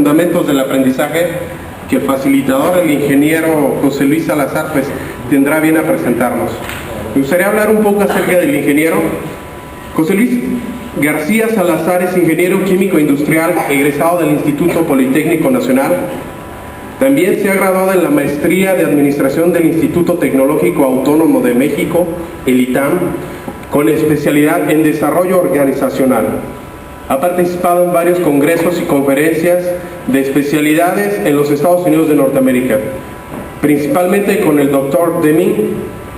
fundamentos del aprendizaje que el facilitador, el ingeniero José Luis Salazar, pues tendrá bien a presentarnos. Me gustaría hablar un poco acerca del ingeniero. José Luis García Salazar es ingeniero químico industrial egresado del Instituto Politécnico Nacional. También se ha graduado en la maestría de Administración del Instituto Tecnológico Autónomo de México, el ITAM, con especialidad en Desarrollo Organizacional. Ha participado en varios congresos y conferencias de especialidades en los Estados Unidos de Norteamérica, principalmente con el Dr. Deming,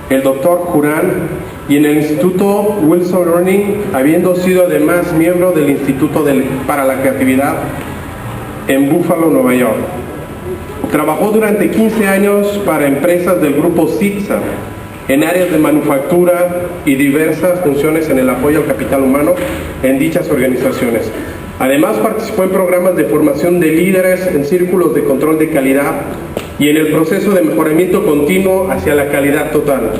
el Dr. Juran y en el Instituto Wilson Learning, habiendo sido además miembro del Instituto para la Creatividad en Buffalo, Nueva York. Trabajó durante 15 años para empresas del grupo CITSA en áreas de manufactura y diversas funciones en el apoyo al capital humano en dichas organizaciones. Además participó en programas de formación de líderes en círculos de control de calidad y en el proceso de mejoramiento continuo hacia la calidad total.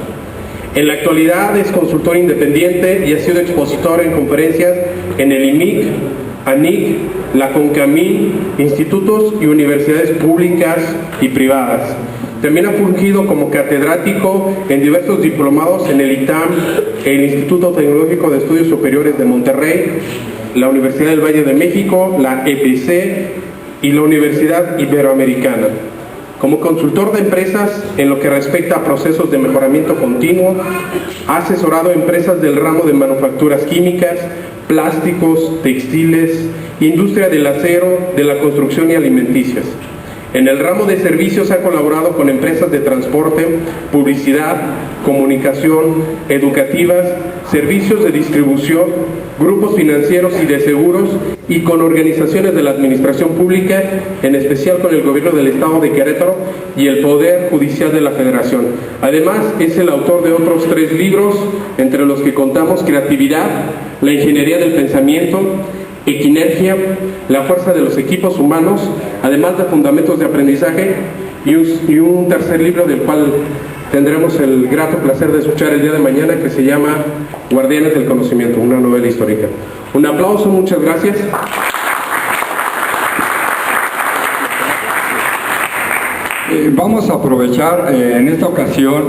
En la actualidad es consultor independiente y ha sido expositor en conferencias en el IMIC, ANIC, la CONCAMI, institutos y universidades públicas y privadas. También ha fungido como catedrático en diversos diplomados en el ITAM, el Instituto Tecnológico de Estudios Superiores de Monterrey, la Universidad del Valle de México, la EPC y la Universidad Iberoamericana. Como consultor de empresas en lo que respecta a procesos de mejoramiento continuo, ha asesorado a empresas del ramo de manufacturas químicas, plásticos, textiles, industria del acero, de la construcción y alimenticias. En el ramo de servicios ha colaborado con empresas de transporte, publicidad, comunicación, educativas, servicios de distribución, grupos financieros y de seguros y con organizaciones de la administración pública, en especial con el gobierno del estado de Querétaro y el Poder Judicial de la Federación. Además, es el autor de otros 3 libros, entre los que contamos Creatividad, la ingeniería del pensamiento, Equinergia, la fuerza de los equipos humanos, además de fundamentos de aprendizaje, y un tercer libro del cual tendremos el grato placer de escuchar el día de mañana, que se llama Guardianes del Conocimiento, una novela histórica. Un aplauso, muchas gracias. Vamos a aprovechar en esta ocasión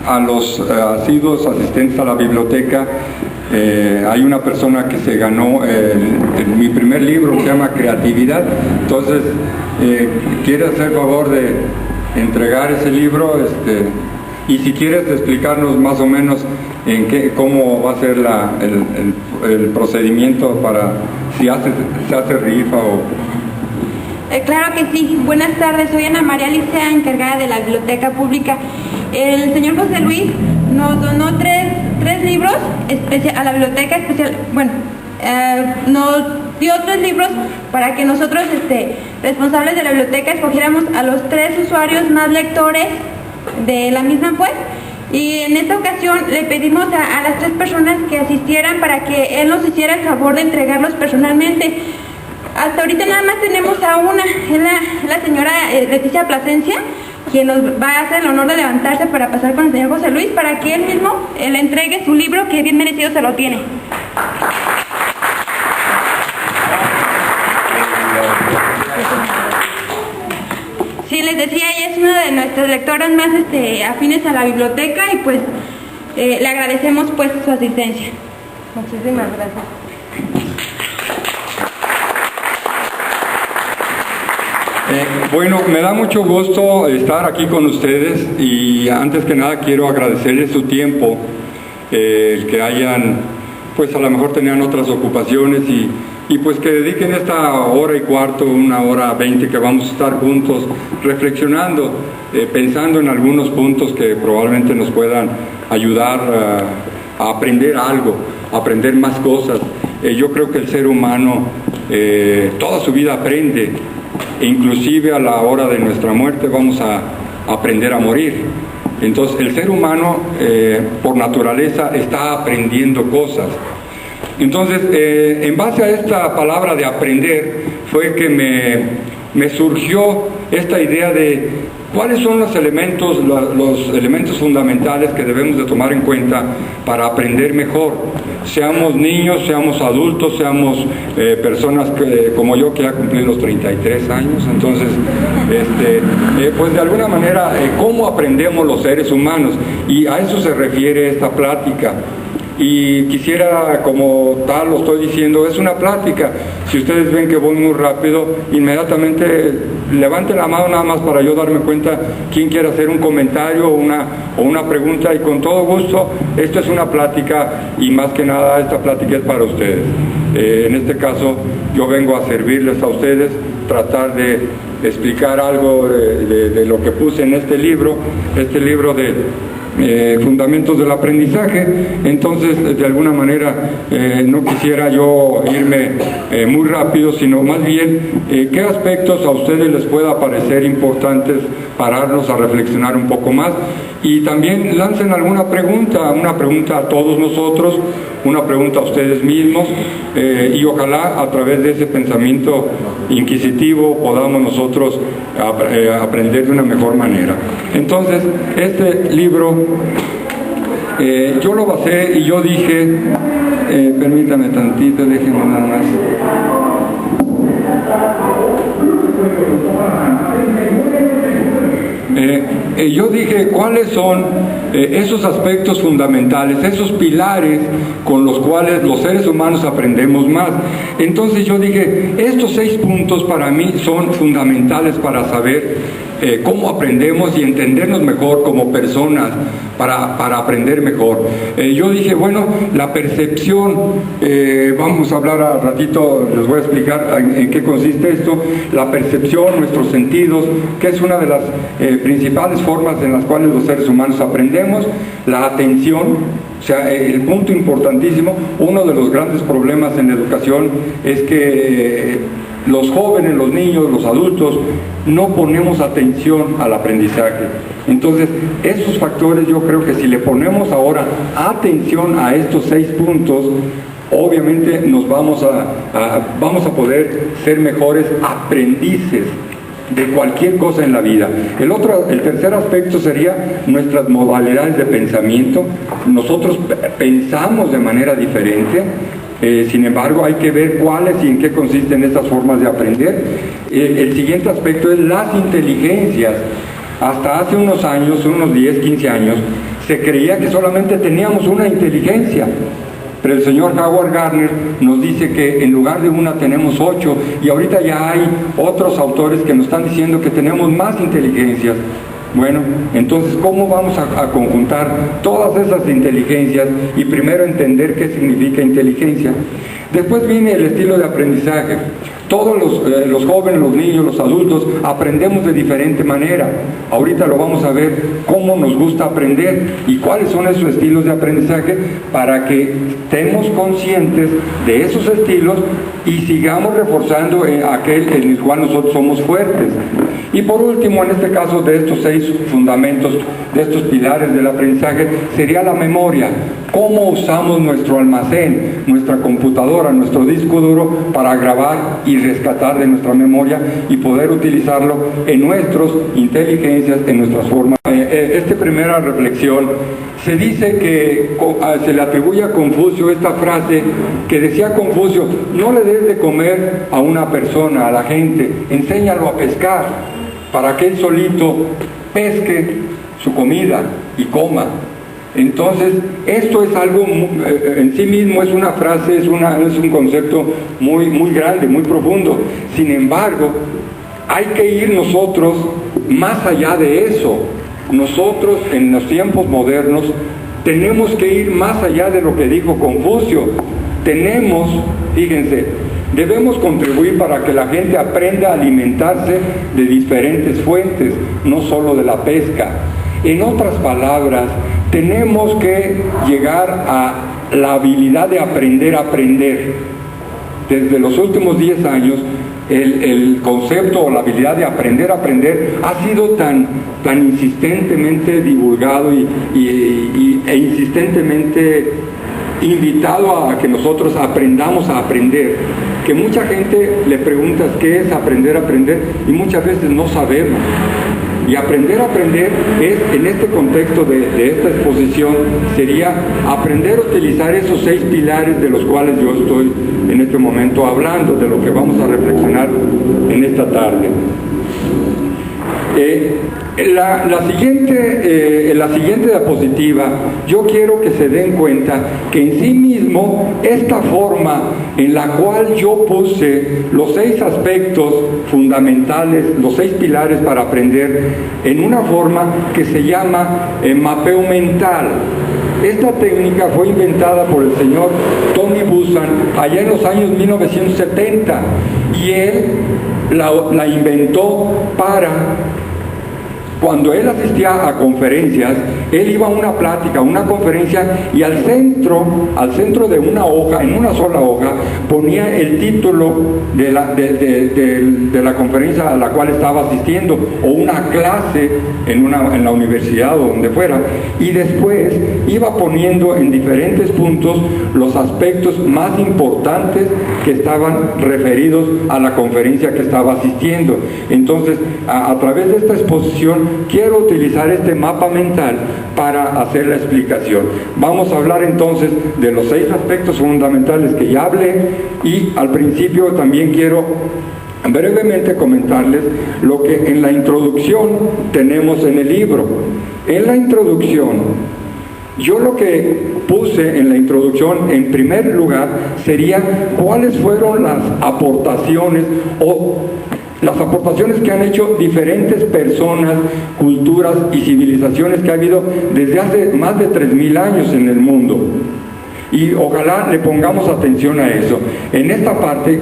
a los asiduos asistentes a la biblioteca. Hay una persona que se ganó mi primer libro, que se llama Creatividad. Entonces, quiere hacer favor de entregar ese libro, y si quieres explicarnos más o menos cómo va a ser el procedimiento para si se hace rifa o... Claro que sí. Buenas tardes, soy Ana María Licea, encargada de la biblioteca pública. El señor José Luis nos donó tres libros a la biblioteca especial. Bueno, nos dio 3 libros para que nosotros, responsables de la biblioteca, escogiéramos a los 3 usuarios más lectores de la misma, pues. Y en esta ocasión le pedimos a las 3 personas que asistieran para que él nos hiciera el favor de entregarlos personalmente. Hasta ahorita nada más tenemos a una, es la señora Leticia Plasencia, quien nos va a hacer el honor de levantarse para pasar con el señor José Luis, para que él mismo le entregue su libro, que bien merecido se lo tiene. Sí, les decía, ella es una de nuestras lectoras más afines a la biblioteca, y pues le agradecemos pues su asistencia. Muchísimas gracias. Bueno, me da mucho gusto estar aquí con ustedes, y antes que nada quiero agradecerles su tiempo, el que hayan, pues a lo mejor tenían otras ocupaciones, y pues que dediquen esta hora y cuarto, 1:20 que vamos a estar juntos reflexionando, pensando en algunos puntos que probablemente nos puedan ayudar a aprender algo, a aprender más cosas. Yo creo que el ser humano toda su vida aprende, e inclusive a la hora de nuestra muerte vamos a aprender a morir. Entonces el ser humano por naturaleza está aprendiendo cosas. Entonces en base a esta palabra de aprender fue que me surgió esta idea de cuáles son los elementos fundamentales que debemos de tomar en cuenta para aprender mejor. Seamos niños, seamos adultos, seamos personas como yo, que ya cumplí los 33 años. Entonces, pues de alguna manera, ¿cómo aprendemos los seres humanos? Y a eso se refiere esta plática. Y quisiera, como tal lo estoy diciendo, es una plática. Si ustedes ven que voy muy rápido, inmediatamente levanten la mano nada más para yo darme cuenta quién quiere hacer un comentario o una pregunta, y con todo gusto. Esto es una plática, y más que nada esta plática es para ustedes. En este caso yo vengo a servirles a ustedes, tratar de explicar algo de lo que puse en este libro de Fundamentos del Aprendizaje. Entonces, de alguna manera, no quisiera yo irme muy rápido, sino más bien qué aspectos a ustedes les pueda parecer importantes, pararnos a reflexionar un poco más, y también lancen alguna pregunta, una pregunta a todos nosotros, una pregunta a ustedes mismos, y ojalá a través de ese pensamiento inquisitivo podamos nosotros aprender de una mejor manera. Entonces, este libro yo lo basé, y yo dije, permítame tantito, déjenme nada más. Yo dije cuáles son esos aspectos fundamentales, esos pilares con los cuales los seres humanos aprendemos más. Entonces yo dije, estos 6 puntos para mí son fundamentales para saber cómo aprendemos y entendernos mejor como personas, para aprender mejor. Yo dije, bueno, la percepción, vamos a hablar al ratito, les voy a explicar en qué consiste esto. La percepción, nuestros sentidos, que es una de las principales formas en las cuales los seres humanos aprendemos. La atención, o sea, el punto importantísimo. Uno de los grandes problemas en la educación es que los jóvenes, los niños, los adultos, no ponemos atención al aprendizaje. Entonces, esos factores, yo creo que si le ponemos ahora atención a estos 6 puntos, obviamente nos vamos a poder ser mejores aprendices de cualquier cosa en la vida. El tercer aspecto sería nuestras modalidades de pensamiento. Nosotros pensamos de manera diferente. Sin embargo, hay que ver cuáles y en qué consisten estas formas de aprender. El siguiente aspecto es las inteligencias. Hasta hace unos años, unos 10, 15 años, se creía que solamente teníamos una inteligencia. Pero el señor Howard Gardner nos dice que en lugar de una tenemos 8, y ahorita ya hay otros autores que nos están diciendo que tenemos más inteligencias. Bueno, entonces, ¿cómo vamos a conjuntar todas esas inteligencias? Y primero entender qué significa inteligencia. Después viene el estilo de aprendizaje. Todos los jóvenes, los niños, los adultos, aprendemos de diferente manera. Ahorita lo vamos a ver, cómo nos gusta aprender y cuáles son esos estilos de aprendizaje, para que estemos conscientes de esos estilos y sigamos reforzando aquel en el cual nosotros somos fuertes. Y por último, en este caso, de estos 6 fundamentos, de estos pilares del aprendizaje, sería la memoria. Cómo usamos nuestro almacén, nuestra computadora, nuestro disco duro, para grabar y rescatar de nuestra memoria y poder utilizarlo en nuestras inteligencias, en nuestras formas. Esta primera reflexión, se dice que se le atribuye a Confucio esta frase que decía Confucio: no le des de comer a una persona, a la gente, enséñalo a pescar, para que él solito pesque su comida y coma. Entonces, esto es algo, en sí mismo es una frase, es un concepto muy, muy grande, muy profundo. Sin embargo, hay que ir nosotros más allá de eso. Nosotros, en los tiempos modernos, tenemos que ir más allá de lo que dijo Confucio. Fíjense, debemos contribuir para que la gente aprenda a alimentarse de diferentes fuentes, no solo de la pesca. En otras palabras, tenemos que llegar a la habilidad de aprender a aprender. Desde los últimos 10 años, el concepto o la habilidad de aprender a aprender ha sido tan insistentemente divulgado e insistentemente invitado a que nosotros aprendamos a aprender, que mucha gente le pregunta qué es aprender a aprender y muchas veces no sabemos. Y aprender a aprender es, en este contexto de esta exposición, sería aprender a utilizar esos 6 pilares de los cuales yo estoy en este momento hablando, de lo que vamos a reflexionar en esta tarde. La siguiente diapositiva, yo quiero que se den cuenta que en sí mismo esta forma en la cual yo puse los 6 aspectos fundamentales, los 6 pilares para aprender, en una forma que se llama mapeo mental. Esta técnica fue inventada por el señor Tony Buzan allá en los años 1970 y él la inventó para... Cuando él asistía a conferencias, él iba a una plática, a una conferencia, y al centro de una hoja, en una sola hoja, ponía el título de la conferencia a la cual estaba asistiendo, o una clase en la universidad o donde fuera, y después iba poniendo en diferentes puntos los aspectos más importantes que estaban referidos a la conferencia que estaba asistiendo. Entonces, a través de esta exposición, quiero utilizar este mapa mental para hacer la explicación. Vamos a hablar entonces de los 6 aspectos fundamentales que ya hablé, y al principio también quiero brevemente comentarles lo que en la introducción tenemos en el libro. En la introducción, yo lo que puse en la introducción, en primer lugar, sería cuáles fueron las aportaciones que han hecho diferentes personas, culturas y civilizaciones que ha habido desde hace más de 3.000 años en el mundo. Y ojalá le pongamos atención a eso. En esta parte,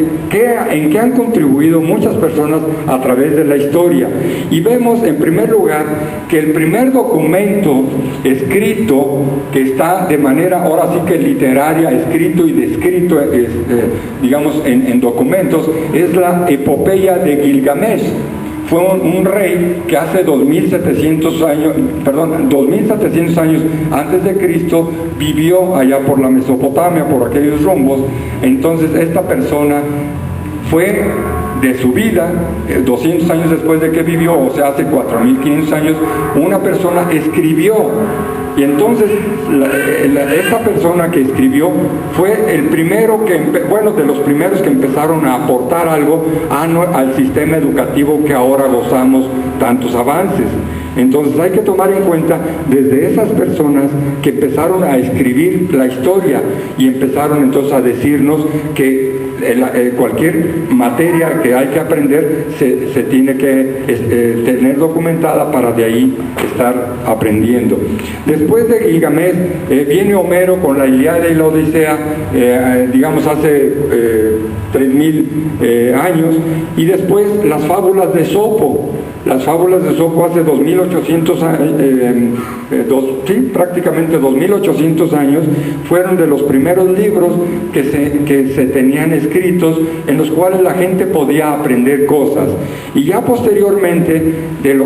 en qué han contribuido muchas personas a través de la historia. Y vemos en primer lugar que el primer documento escrito, que está de manera ahora sí que literaria, escrito y descrito, digamos, en documentos, es la epopeya de Gilgamesh. Fue un rey que hace 2700 años antes de Cristo vivió allá por la Mesopotamia, por aquellos rumbos. Entonces esta persona fue de su vida, 200 años después de que vivió, o sea, hace 4500 años, una persona escribió. Y entonces esta persona que escribió fue el primero de los primeros que empezaron a aportar algo al sistema educativo que ahora gozamos tantos avances. Entonces hay que tomar en cuenta desde esas personas que empezaron a escribir la historia y empezaron entonces a decirnos que cualquier materia que hay que aprender se tiene que tener documentada para de ahí estar aprendiendo. Después de Gilgamesh viene Homero con la Ilíada y la Odisea, digamos hace 3.000 años, y después las fábulas de Esopo. Las fábulas de Esopo hace 2.800 años, prácticamente 2.800 años, fueron de los primeros libros que se tenían escritos, en los cuales la gente podía aprender cosas. Y ya posteriormente,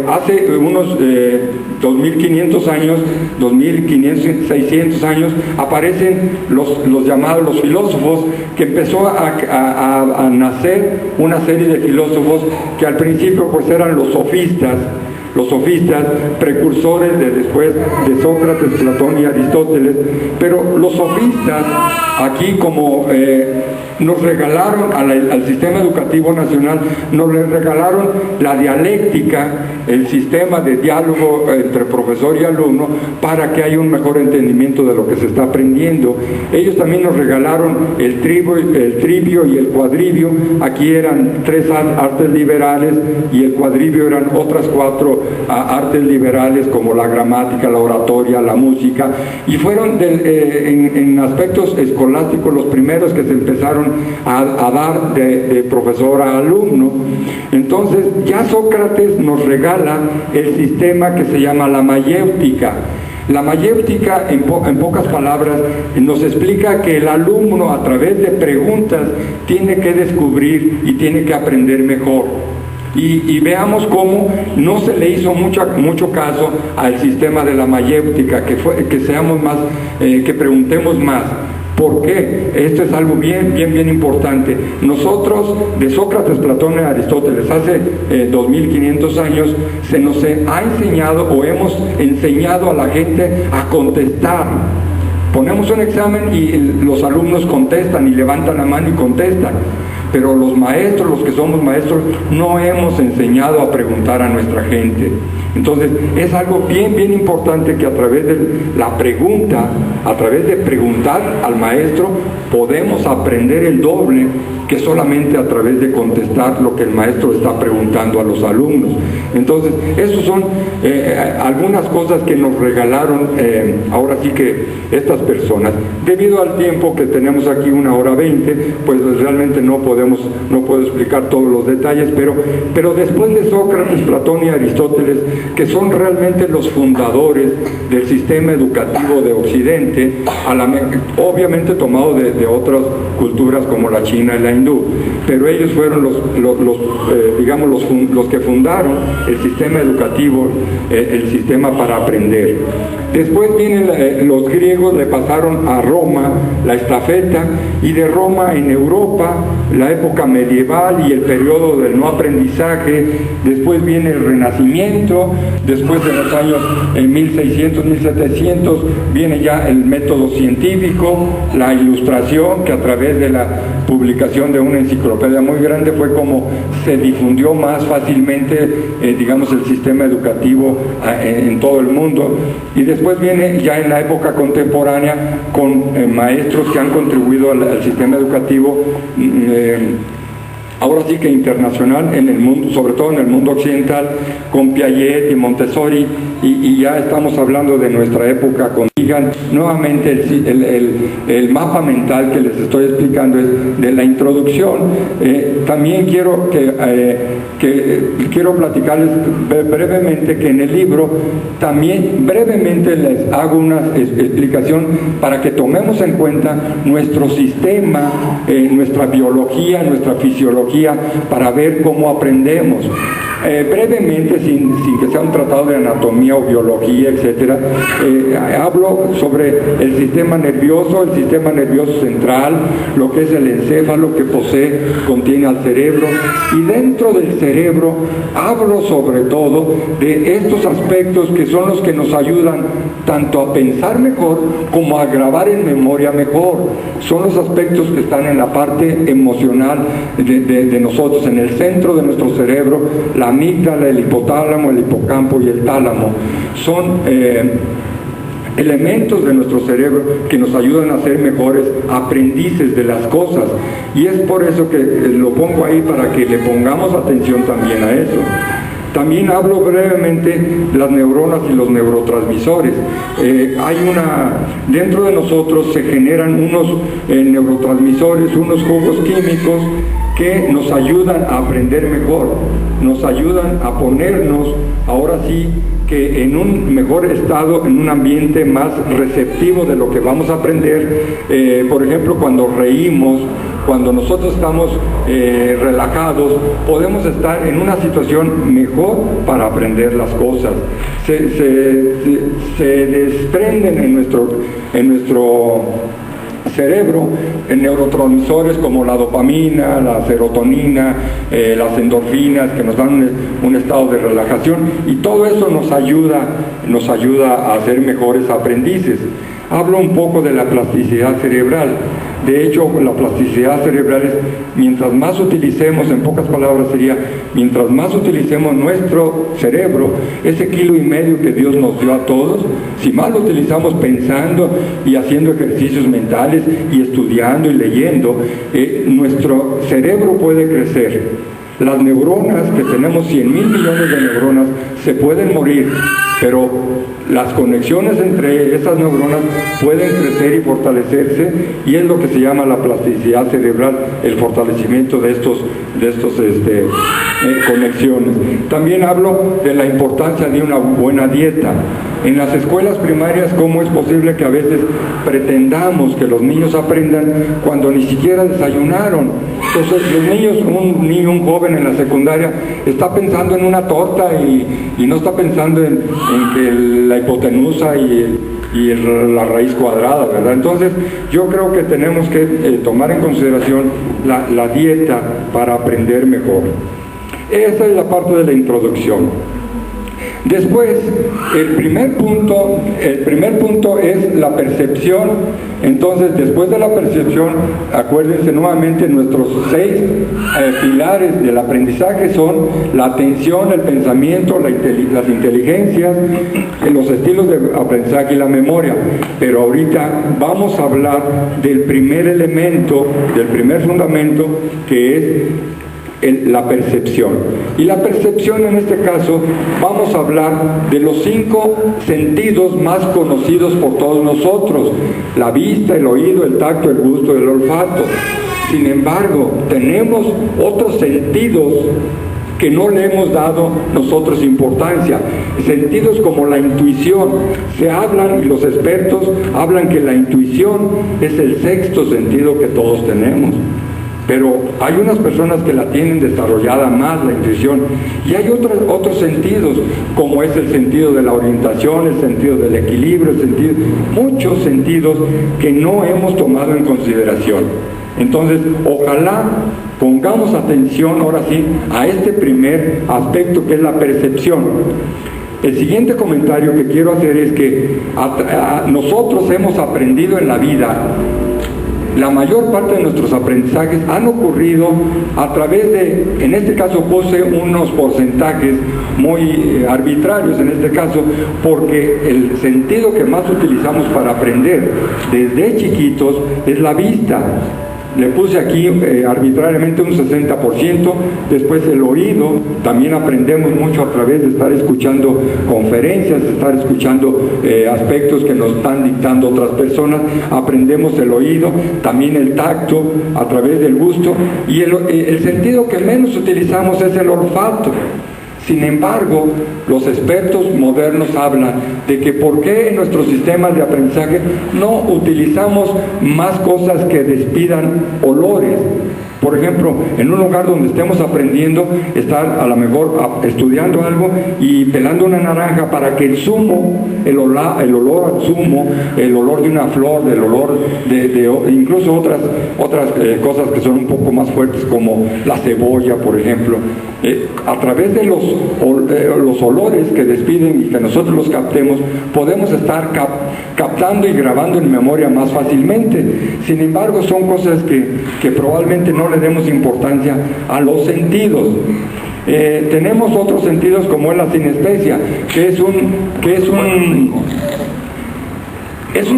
hace unos 2.500 años, 600 años, aparecen los llamados los filósofos, que empezó a nacer una serie de filósofos que al principio pues eran los sofistas, precursores después de Sócrates, Platón y Aristóteles. Pero los sofistas, aquí como nos regalaron al sistema educativo nacional, nos regalaron la dialéctica, el sistema de diálogo entre profesor y alumno, para que haya un mejor entendimiento de lo que se está aprendiendo. Ellos también nos regalaron el trivio y el cuadrivio. Aquí eran 3 artes liberales y el cuadrivio eran otras 4 artes liberales, como la gramática, la oratoria, la música, y fueron en aspectos escolásticos los primeros que se empezaron a dar de profesor a alumno. Entonces ya Sócrates nos regala el sistema que se llama la mayéutica. La mayéutica, en pocas palabras, nos explica que el alumno, a través de preguntas, tiene que descubrir y tiene que aprender mejor. Y veamos cómo no se le hizo mucho caso al sistema de la mayéutica, que seamos más, que preguntemos más. ¿Por qué? Esto es algo bien importante. Nosotros, de Sócrates, Platón y Aristóteles, hace 2500 años, se nos ha enseñado o hemos enseñado a la gente a contestar. Ponemos un examen y los alumnos contestan y levantan la mano y contestan. Pero los maestros, los que somos maestros, no hemos enseñado a preguntar a nuestra gente. Entonces, es algo bien importante que a través de la pregunta, a través de preguntar al maestro, podemos aprender el doble que solamente a través de contestar lo que el maestro está preguntando a los alumnos. Entonces, esas son algunas cosas que nos regalaron ahora sí que estas personas. Debido al tiempo que tenemos aquí 1:20, pues realmente no puedo explicar todos los detalles, pero después de Sócrates, Platón y Aristóteles, que son realmente los fundadores del sistema educativo de Occidente, obviamente tomado de otras culturas como la China y la hindú, pero ellos fueron los que fundaron el sistema educativo, el sistema para aprender. Después vienen los griegos, le pasaron a Roma la estafeta, y de Roma en Europa la época medieval y el periodo del no aprendizaje. Después viene el Renacimiento, después de los años 1600, 1700 viene ya el método científico, la Ilustración, que a través de la publicación de una enciclopedia muy grande fue como se difundió más fácilmente el sistema educativo en todo el mundo. Y después viene ya en la época contemporánea con maestros que han contribuido al sistema educativo ahora sí que internacional en el mundo, sobre todo en el mundo occidental, con Piaget y Montessori, y ya estamos hablando de nuestra época con nuevamente el mapa mental que les estoy explicando es de la introducción. También quiero platicarles brevemente que en el libro también brevemente les hago una explicación para que tomemos en cuenta nuestro sistema, nuestra biología, nuestra fisiología, para ver cómo aprendemos. Brevemente, sin que sea un tratado de anatomía o biología, etcétera, hablo sobre el sistema nervioso central, lo que es el encéfalo que contiene al cerebro, y dentro del cerebro hablo sobre todo de estos aspectos que son los que nos ayudan tanto a pensar mejor como a grabar en memoria mejor. Son los aspectos que están en la parte emocional de nosotros, en el centro de nuestro cerebro, la amígdala, el hipotálamo, el hipocampo y el tálamo. Son elementos de nuestro cerebro que nos ayudan a ser mejores aprendices de las cosas, y es por eso que lo pongo ahí, para que le pongamos atención también a eso. También hablo brevemente de las neuronas y los neurotransmisores. Dentro de nosotros se generan unos neurotransmisores, unos jugos químicos que nos ayudan a aprender mejor, nos ayudan a ponernos, ahora sí, que en un mejor estado, en un ambiente más receptivo de lo que vamos a aprender. Por ejemplo, cuando reímos, cuando nosotros estamos relajados, podemos estar en una situación mejor para aprender las cosas. Se desprenden en nuestro cerebro en neurotransmisores como la dopamina, la serotonina, las endorfinas, que nos dan un estado de relajación, y todo eso nos ayuda a ser mejores aprendices. Hablo un poco de la plasticidad cerebral. De hecho, la plasticidad cerebral es, mientras más utilicemos, en pocas palabras sería, mientras más utilicemos nuestro cerebro, ese 1,5 kilos que Dios nos dio a todos, si más lo utilizamos pensando y haciendo ejercicios mentales y estudiando y leyendo, nuestro cerebro puede crecer. Las neuronas, que tenemos 100,000 millones de neuronas, se pueden morir, pero las conexiones entre esas neuronas pueden crecer y fortalecerse, y es lo que se llama la plasticidad cerebral, el fortalecimiento de estos conexiones. También hablo de la importancia de una buena dieta. En las escuelas primarias, ¿cómo es posible que a veces pretendamos que los niños aprendan cuando ni siquiera desayunaron? Entonces un joven en la secundaria está pensando en una torta y no está pensando en que la hipotenusa y y la raíz cuadrada, ¿verdad? Entonces, yo creo que tenemos que tomar en consideración la dieta para aprender mejor. Esa es la parte de la introducción. Después, el primer punto es la percepción. Entonces, después de la percepción, acuérdense nuevamente, nuestros 6 pilares del aprendizaje son la atención, el pensamiento, las inteligencias, los estilos de aprendizaje y la memoria. Pero ahorita vamos a hablar del primer elemento, del primer fundamento, que es la percepción. Y la percepción, en este caso, vamos a hablar de los 5 sentidos más conocidos por todos nosotros: la vista, el oído, el tacto, el gusto, el olfato. Sin embargo, tenemos otros sentidos que no le hemos dado nosotros importancia, sentidos como la intuición. Se hablan, y los expertos hablan, que la intuición es el 6º sentido que todos tenemos. Pero hay unas personas que la tienen desarrollada más, la intuición, y hay otros sentidos, como es el sentido de la orientación, el sentido del equilibrio, muchos sentidos que no hemos tomado en consideración. Entonces, ojalá pongamos atención ahora sí a este primer aspecto, que es la percepción. El siguiente comentario que quiero hacer es que nosotros hemos aprendido en la vida. La mayor parte de nuestros aprendizajes han ocurrido a través de, en este caso puse unos porcentajes muy arbitrarios en este caso, porque el sentido que más utilizamos para aprender desde chiquitos es la vista. Le puse aquí arbitrariamente un 60%, después el oído, también aprendemos mucho a través de estar escuchando conferencias, de estar escuchando aspectos que nos están dictando otras personas, aprendemos el oído, también el tacto, a través del gusto, y el sentido que menos utilizamos es el olfato. Sin embargo, los expertos modernos hablan de que por qué en nuestros sistemas de aprendizaje no utilizamos más cosas que despidan olores. Por ejemplo, en un lugar donde estemos aprendiendo, estar a lo mejor estudiando algo y pelando una naranja, para que el zumo, el olor al zumo, el olor de una flor, el olor de incluso otras cosas que son un poco más fuertes, como la cebolla, por ejemplo, a través de los olores que despiden y que nosotros los captemos, podemos estar captando y grabando en memoria más fácilmente. Sin embargo, son cosas que probablemente no le demos importancia a los sentidos. Tenemos otros sentidos, como es la sinestesia, que es un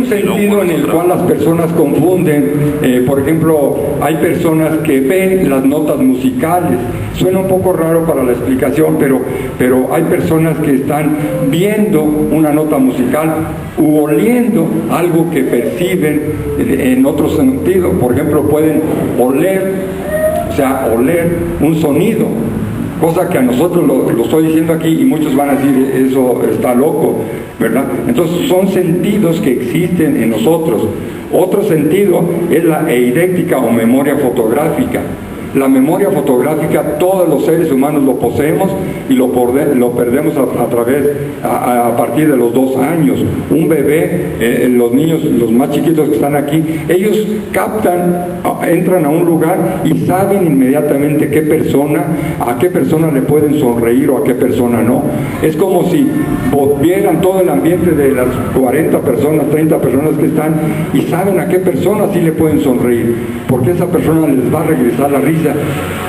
sentido en el cual las personas confunden. Por ejemplo, hay personas que ven las notas musicales. Suena un poco raro para la explicación, pero hay personas que están viendo una nota musical u oliendo algo que perciben en otro sentido. Por ejemplo, pueden oler un sonido, cosa que a nosotros lo estoy diciendo aquí y muchos van a decir, eso está loco, ¿verdad? Entonces son sentidos que existen en nosotros. Otro sentido es la eidéctica o memoria fotográfica. La memoria fotográfica, todos los seres humanos lo poseemos y lo perdemos a partir de los 2 años. Un bebé, los niños, los más chiquitos que están aquí, ellos captan, entran a un lugar y saben inmediatamente a qué persona le pueden sonreír o a qué persona no. Es como si vieran todo el ambiente de las 40 personas, 30 personas que están, y saben a qué persona sí le pueden sonreír, porque esa persona les va a regresar la risa.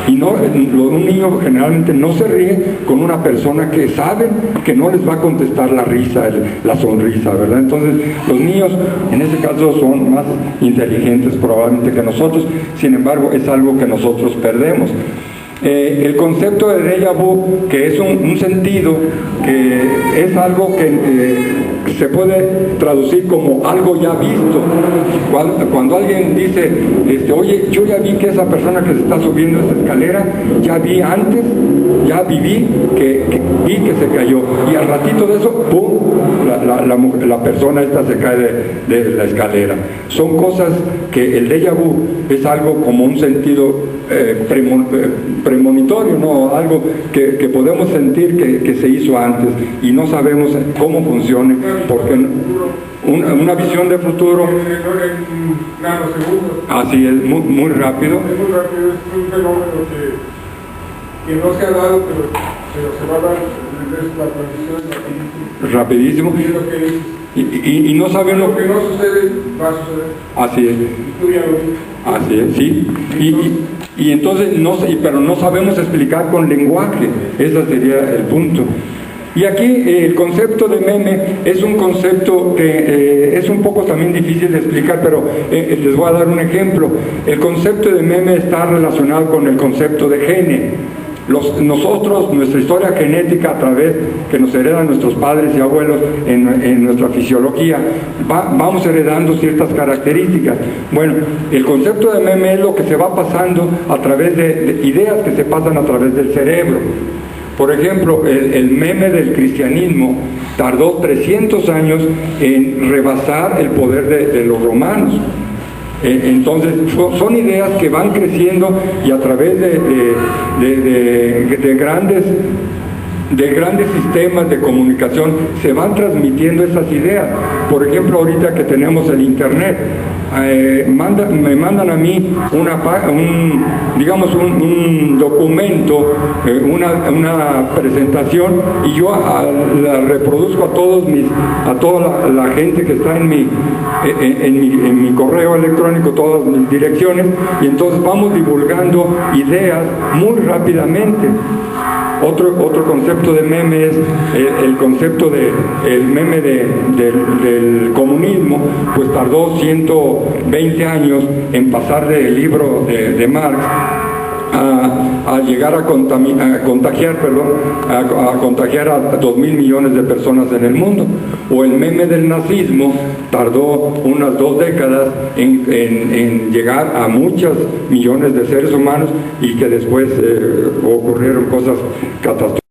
Y un niño generalmente no se ríe con una persona que sabe que no les va a contestar la risa, la sonrisa, ¿verdad? Entonces, los niños en ese caso son más inteligentes probablemente que nosotros. Sin embargo, es algo que nosotros perdemos. El concepto de déjà vu, que es un sentido, que es algo que se puede traducir como algo ya visto. Cuando alguien dice, oye, yo ya vi que esa persona que se está subiendo esa escalera, ya vi antes, ya viví que se cayó, y al ratito de eso, ¡pum!, la persona esta se cae de la escalera. Son cosas que el déjà vu es algo como un sentido premonitorio, ¿no? Algo que podemos sentir que se hizo antes y no sabemos cómo funcione, porque una visión de futuro, en nanosegundos. Así es, muy rápido. Es muy rápido, es un fenómeno que no se ha dado, pero se va a dar. La transición es rapidísimo. Y no sabemos lo que no sucede va a suceder. Así es. Tú ya lo dices. Así es, sí. Y entonces, pero no sabemos explicar con lenguaje. Ese sería el punto. Y aquí el concepto de meme es un concepto que es un poco también difícil de explicar, pero les voy a dar un ejemplo. El concepto de meme está relacionado con el concepto de gene. Nosotros, nuestra historia genética a través que nos heredan nuestros padres y abuelos en nuestra fisiología, vamos heredando ciertas características. Bueno, el concepto de meme es lo que se va pasando a través de ideas que se pasan a través del cerebro. Por ejemplo, el meme del cristianismo tardó 300 años en rebasar el poder de los romanos. Entonces son ideas que van creciendo y a través de grandes sistemas de comunicación se van transmitiendo esas ideas. Por ejemplo, ahorita que tenemos el internet, me mandan a mí un documento, una presentación, y yo la reproduzco a toda la gente que está en mi correo electrónico, todas mis direcciones, y entonces vamos divulgando ideas muy rápidamente. Otro concepto de meme es el concepto el meme del comunismo, pues tardó 120 años en pasar del libro de Marx a llegar a contagiar a 2.000 millones de personas en el mundo. O el meme del nazismo tardó unas 2 décadas en llegar a muchos millones de seres humanos, y que después ocurrieron cosas catastróficas.